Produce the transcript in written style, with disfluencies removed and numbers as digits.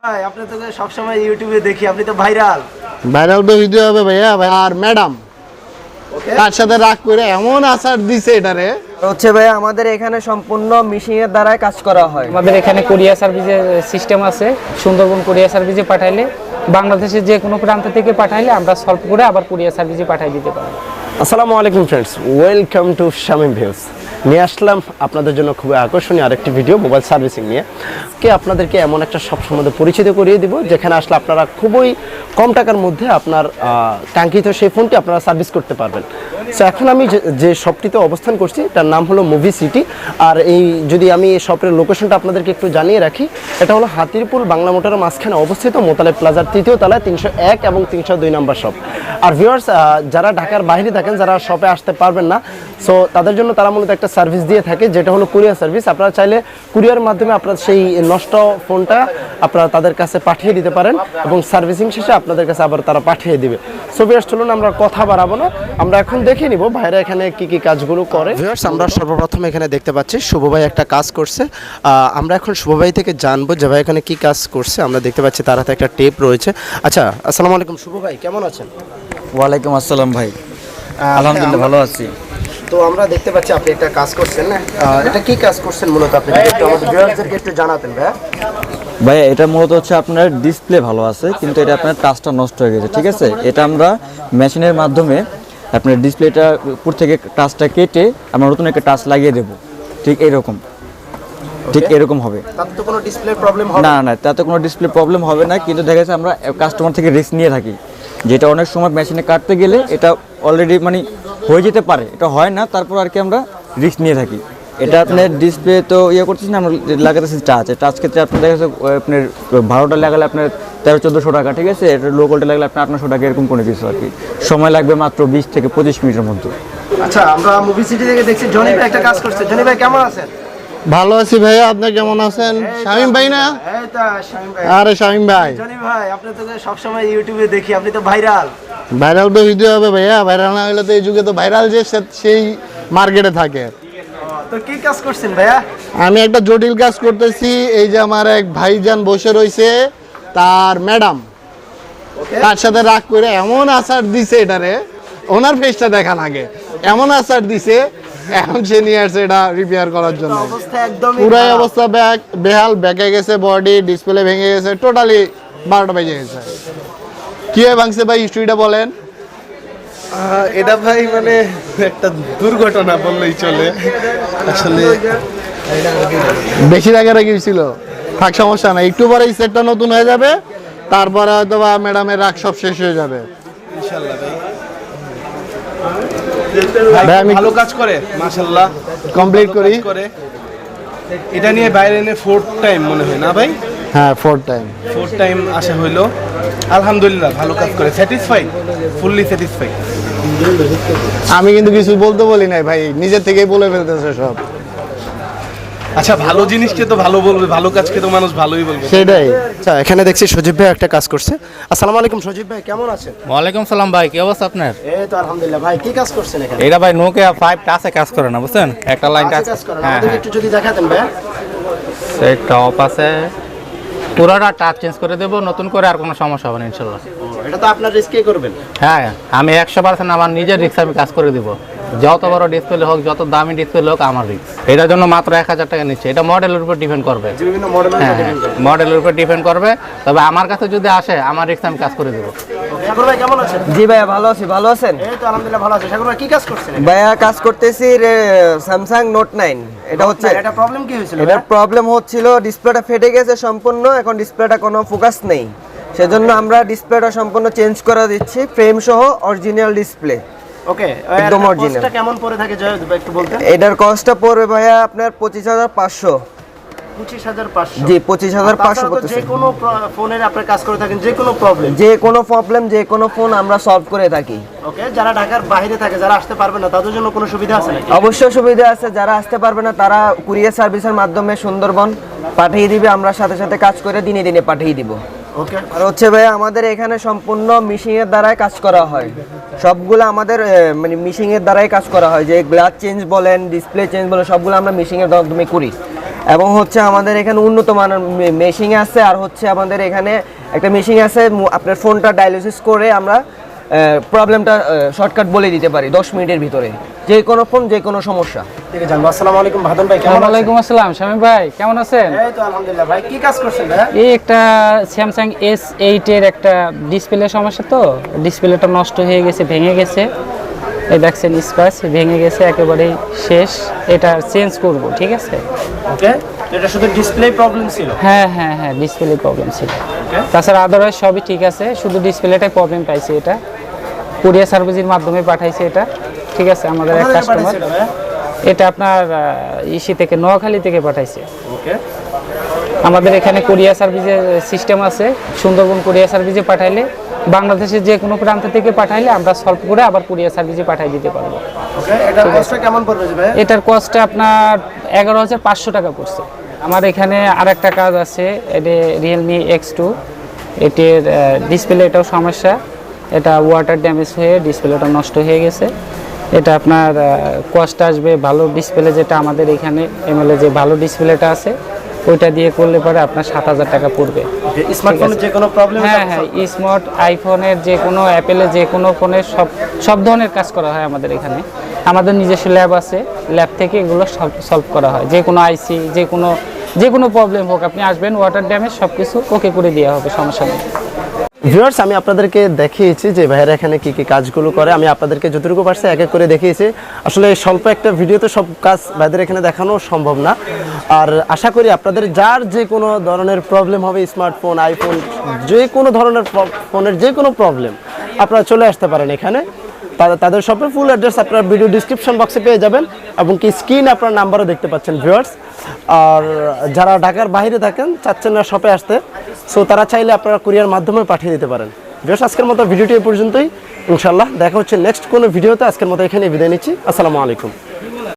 ভাই আপনি তো সবসময় ইউটিউবে দেখি, আপনি তো ভাইরাল ভাইরাল তো ভিডিও হবে ভাইয়া। ভাই আর ম্যাডাম তার সাথে রাগ করে এমন আচার দিছে এটারে হচ্ছে ভাই আমাদের এখানে সম্পূর্ণ মেশিং এর দ্বারাই কাজ করা হয়। আমাদের এখানে কুরিয়ার সার্ভিসের সিস্টেম আছে। সুন্দরবন কুরিয়ার সার্ভিসে পাঠাইলে বাংলাদেশের যে কোনো প্রান্ত থেকে পাঠাইলে আমরা সলভ করে আবার কুরিয়ার সার্ভিসে পাঠিয়ে দিতে পারি। আসসালামু আলাইকুম friends, welcome to Shamim views. নিয়ে আসলাম আপনাদের জন্য খুবই আকর্ষণীয় আরেকটি ভিডিও মোবাইল সার্ভিসিং নিয়ে। আপনাদেরকে এমন একটা শপ সম্বন্ধে পরিচিত করিয়ে দিব যেখানে আসলে আপনারা খুবই কম টাকার মধ্যে আপনার কাঙ্ক্ষিত সেই ফোনটি আপনারা সার্ভিস করতে পারবেন। সো এখন আমি যে শপটিতে অবস্থান করছি তার নাম হলো MobiCity। আর যদি আমি শপের লোকেশনটা আপনাদেরকে একটু জানিয়ে রাখি, এটা হলো হাতিরপুল বাংলা মোটরের মাঝখানে অবস্থিত মোতালেব প্লাজার ৩য় তলায় ৩০১ এবং ৩০২ নম্বর শপ। আর ভিউয়ার্স, যারা ঢাকার বাইরে থাকেন, যারা শপে আসতে পারবেন না, সো তাদের জন্য তারা মূলত একটা সার্ভিস দিয়ে থাকে যেটা হলো কুরিয়ার সার্ভিস। আপনারা চাইলে কুরিয়ার মাধ্যমে আপনার সেই নষ্ট ফোনটা আপনারা তাদের কাছে পাঠিয়ে দিতে পারেন এবং সার্ভিসিং শেষে আপনাদের কাছে আবার তারা পাঠিয়ে দিবে। সো ভিউয়ার্স, চলুন আমরা কথা বাড়াবো না, আমরা এখন দেখে নিব ভাইরা এখানে কি কি কাজগুলো করে। ভিউয়ার্স, আমরা সর্বপ্রথম এখানে দেখতে পাচ্ছি শুভ ভাই একটা কাজ করছে। আমরা এখন শুভ ভাই থেকে জানবো যে ভাই এখানে কি কাজ করছে। আমরা দেখতে পাচ্ছি তার হাতে একটা টেপ রয়েছে। আচ্ছা, আসসালামু আলাইকুম শুভ ভাই, কেমন আছেন? ওয়ালাইকুম আসসালাম ভাই, আলহামদুলিল্লাহ ভালো আছি। তো আমরা দেখতে পাচ্ছি আপনি একটা কাজ করছেন না, এটা কি কাজ করছেন মূলত? আপনি একটু আমাদের ভিউয়ারদেরকে একটু জানাতেন ভাই। ভাইয়া এটা মূলত হচ্ছে আপনার ডিসপ্লে ভালো আছে কিন্তু এটা আপনার টাচটা নষ্ট হয়ে গেছে, ঠিক আছে? এটা আমরা মেশিনের মাধ্যমে আপনার ডিসপ্লেটা উপর থেকে টাচটা কেটে আমরা নতুন একটা টাচ লাগিয়ে দেবো, ঠিক এইরকম, ঠিক এরকম হবে। তাতে তো কোনো ডিসপ্লে প্রবলেম হবে না না, তাতে কোনো ডিসপ্লে প্রবলেম হবে না, কিন্তু দেখা যাচ্ছে আমরা কাস্টমার থেকে রিস্ক নিয়ে থাকি যেটা অনেক সময় মেশিনে কাটতে গেলে এটা অলরেডি মানে হয়ে যেতে পারে, এটা হয় না, তারপর আর কি আমরা রিস্ক নিয়ে থাকি। এটা আপনার ডিসপ্লে তো ইয়ে করতেছি না, আমরা লাগাতেছি টাচ ক্ষেত্রে আপনার দেখা যাচ্ছে আপনার 12টা লাগালে আপনার 1300-1400 টাকা, ঠিক আছে? এটা লো কোয়ালিটি লাগলে আপনার 1800 টাকা, এরকম কোনো কিছু আর কি। সময় লাগবে মাত্র 20 থেকে 25 মিনিটের মধ্যে। আচ্ছা, আমরা MobiCity থেকে দেখছি জনি ভাই একটা কাজ করছে। জনি ভাই কেমন আছেন? ভালো আছি ভাইয়া, আপনি কেমন আছেন? শামিম ভাই না? এই তো শামিম ভাই। আরে শামিম ভাই, জনি ভাই আপনি তো সবসময় ইউটিউবে দেখি, আপনি তো ভাইরাল ভাইরাল তো ভিডিও হবে ভাইয়া। ভাইরাল না হলে তো এই যুগে তো ভাইরাল যে সেই মার্কেটে থাকে। তো কি কাজ করছেন ভাইয়া? আমি একটা জটিল কাজ করতেছি। এই যে আমার এক ভাইজান বসে রয়েছে, তার ম্যাডাম তার সাথে রাগ করে এমন আচার দিছে এটারে, ওনার ফেসটা দেখান আগে, এমন আচার দিছে, এখন সে নিয়ে আসছে এটা রিপেয়ার করার জন্য। পুরাই অবস্থা বেহাল, বেঁকে গেছে বডি, ডিসপ্লে ভেঙে গেছে, টোটালি 12টা বেজে গেছে। কি ভাঙছে ভাই, হিস্ট্রিটা বলেন। এটা ভাই মানে একটা দুর্ঘটনা বললেই চলে। আসলে বেশি রাগারাগি ছিল, থাক সমস্যা নাই, একটু পরে এই সেটটা নতুন হয়ে যাবে, তারপরে হয়তো বা ম্যাডামের রাগ সব শেষ হয়ে যাবে ইনশাআল্লাহ। ভাই আমি ভালো কাজ করে মাশাআল্লাহ, কমপ্লিট করি। এটা নিয়ে বাইরে এনে 4th টাইম মনে হয় না ভাই? হ্যাঁ, 4th টাইম আসা হইলো। আলহামদুলিল্লাহ ভালো কাজ করে, স্যাটিসফাইড, ফুললি স্যাটিসফাইড। আমি কিন্তু কিছু বলতে বলি নাই ভাই, নিজের থেকেই বলে ফেলতেছে সব। আচ্ছা, ভালো জিনিসকে তো ভালো বলবে, ভালো কাজকে তো মানুষ ভালোই বলবে, সেটাই। আচ্ছা, এখানে দেখছি সজীব ভাই একটা কাজ করছে। আসসালামু আলাইকুম সজীব ভাই, কেমন আছেন? ওয়ালাইকুম সালাম ভাই, কি অবস্থা আপনার? এই তো আলহামদুলিল্লাহ। ভাই কি কাজ করছেন এখানে? এটা ভাই নোকিয়া 5 টাচে কাজ করে না, বুঝছেন? একটা লাইন টাচ কাজ করেন, আমাদের একটু যদি দেখাতেন ভাই। সেটটা অফ আছে, পুরোটা টাচ চেঞ্জ করে দেবো নতুন করে, আর কোনো সমস্যা হবে না ইনশাল্লাহ। এটা তো আপনার রিস্কে করবেন? হ্যাঁ, আমি 100% আমার নিজের রিস্ক আমি কাজ করে দিব। যত বড় ডিসপ্লে হোক, যত দামি ডিসপ্লে হোক, আমার রিস্ক। এটার জন্য মাত্র 1000 টাকা নিচ্ছে। এটা মডেলের উপর ডিপেন্ড করবে, বিভিন্ন মডেলের উপর ডিপেন্ড করে। মডেলের উপর ডিপেন্ড করবে, তবে আমার কাছে যদি আসে আমার রিস্ক আমি কাজ করে দেব। সাগর ভাই কেমন আছেন? জি ভাইয়া ভালো আছি, ভালো আছেন? এই তো আলহামদুলিল্লাহ ভালো আছি। সাগর ভাই কি কাজ করছেন? ভাইয়া কাজ করতেছি স্যামসাং নোট 9। এটা হচ্ছে, এটা প্রবলেম কি হয়েছিল? এটা প্রবলেম হচ্ছিল, ডিসপ্লেটা ফেটে গেছে সম্পূর্ণ, এখন ডিসপ্লেটা কোনো ফোকাস নেই, সেজন্য আমরা ডিসপ্লেটা সম্পূর্ণ চেঞ্জ করে দিচ্ছি, ফ্রেম সহ অরিজিনাল ডিসপ্লে। ওকে, একদম অরিজিনাল। কস্টটা কেমন পড়ে থাকে একটু বলতেন? এটার কস্টটা পড়বে ভাইয়া আপনার 25,500। 25,500? জি, 25,500 যে কোনো ফোনের আপনি কাজ করে থাকেন, যে কোনো প্রবলেম, যে কোনো ফোন আমরা সলভ করে থাকি। ওকে, যারা ঢাকার বাইরে থাকে, যারা আসতে পারবে না, তাদের জন্য কোনো সুবিধা আছে নাকি? অবশ্যই সুবিধা আছে, যারা আসতে পারবে না তারা কুরিয়ার সার্ভিসের মাধ্যমে সুন্দরবন পাঠিয়ে দিবে, আমরা সাথে সাথে কাজ করে দিনে দিনে পাঠিয়ে দিব। ওকে, আর হচ্ছে ভাই আমাদের এখানে সম্পূর্ণ মেশিং এর দ্বারাই কাজ করা হয়, সবগুলো আমাদের মানে মেশিং এর দ্বারাই কাজ করা হয়, যে গ্লাস চেঞ্জ বলেন, ডিসপ্লে চেঞ্জ বলেন, সবগুলো আমরা মেশিং এর মাধ্যমে করি। এবং হচ্ছে আমাদের এখানে উন্নত মানের মেশিন আছে, আর হচ্ছে আমাদের এখানে একটা মেশিন আছে, আপনার ফোনটা ডায়ালিসিস করে আমরা প্রবলেমটা শর্টকাট বলে দিতে পারি 10 মিনিটের ভিতরে, যে কোনো ফোন যে কোনো সমস্যা। ঠিক আছে জানবো। আসসালামু আলাইকুম ভাদন ভাই, কেমন আছেন? ওয়ালাইকুম আসসালাম শামীম ভাই, কেমন আছেন? এই তো আলহামদুলিল্লাহ। ভাই কি কাজ করছেন ভাই? এই একটা স্যামসাং S8 এর একটা ডিসপ্লে সমস্যা, তো ডিসপ্লেটা নষ্ট হয়ে গেছে, ভেঙে গেছে। এই দেখছেন স্ক্র্যাচ ভেঙে গেছে, একেবারেই শেষ। এটা চেঞ্জ করব, ঠিক আছে? ওকে, এটা শুধু ডিসপ্লে প্রবলেম ছিল? হ্যাঁ হ্যাঁ হ্যাঁ, ডিসপ্লে প্রবলেম ছিল। তাছাড়া আদারওয়াইজ সবই ঠিক আছে, শুধু ডিসপ্লেটাই প্রবলেম পাইছে। এটা কুরিয়ার সার্ভিসের মাধ্যমে পাঠাইছে এটা, ঠিক আছে? আমাদের এক কাস্টমার, এটা আপনার ইসি থেকে, নোয়াখালী থেকে পাঠাইছে। ওকে, আমাদের এখানে কুরিয়ার সার্ভিসের সিস্টেম আছে, সুন্দরবন কুরিয়ার সার্ভিসে পাঠাইলে, বাংলাদেশের যে কোনো প্রান্ত থেকে পাঠাইলে আমরা সলভ করে আবার কুরিয়ার সার্ভিসে পাঠিয়ে দিতে পারবো। ওকে, এটার কস্টটা কেমন পড়বে ভাই? এটার কস্টটা আপনার 11,500 টাকা পড়ছে। আমার এখানে আরেকটা কাজ আছে, এটা রিয়েলমি X2, এটির ডিসপ্লে এটাও সমস্যা, এটা ওয়াটার ড্যামেজ হয়ে ডিসপ্লেটা নষ্ট হয়ে গেছে। এটা আপনার কস্ট আসবে, ভালো ডিসপ্লে যেটা আমাদের এখানে এমএলএ যে ভালো ডিসপ্লেটা আছে ওইটা দিয়ে করলে পরে আপনার 7,000 টাকা পড়বে। স্মার্টফোনের যে কোনো প্রবলেম? হ্যাঁ হ্যাঁ, স্মার্ট আইফোনের যে কোনো, অ্যাপেলের যে কোনো ফোনের সব ধরনের কাজ করা হয় আমাদের এখানে। আমাদের নিজস্ব ল্যাব আছে, ল্যাব থেকে এগুলো সলভ করা হয়। যে কোনো আইসি, যে কোনো প্রবলেম হোক, আপনি আসবেন, ওয়াটার ড্যামেজ সব কিছু ওকে করে দেওয়া হবে, সমস্যা নেই। ভিউয়ার্স, আমি আপনাদেরকে দেখিয়েছি যে ভাইয়েরা এখানে কি কি কাজগুলো করে। আমি আপনাদেরকে যতটুকু পারছি এক এক করে দেখিয়েছি। আসলে স্বল্প একটা ভিডিওতে সব কাজ ভাইদের এখানে দেখানো সম্ভব না। আর আশা করি আপনাদের যার যে কোনো ধরনের প্রবলেম হবে, স্মার্টফোন, আইফোন, যে কোনো ধরনের ফোনের যে কোনো প্রবলেম, আপনারা চলে আসতে পারেন এখানে। তাদের শপের ফুল অ্যাড্রেস আপনারা ভিডিও ডিসক্রিপশন বক্সে পেয়ে যাবেন, এবং কি স্ক্রিনে আপনার নাম্বারও দেখতে পাচ্ছেন ভিউয়ার্স। আর যারা ঢাকার বাইরে থাকেন, চাচ্ছেন না শপে আসতে, সো তারা চাইলে আপনারা কুরিয়ার মাধ্যমে পাঠিয়ে দিতে পারেন। ভিউয়ার্স, আজকের মতো ভিডিওটি এই পর্যন্তই। ইনশাআল্লাহ দেখা হচ্ছে নেক্সট কোনো ভিডিওতে। আজকের মতো এখানে বিদায় নিচ্ছি। আসসালামু আলাইকুম।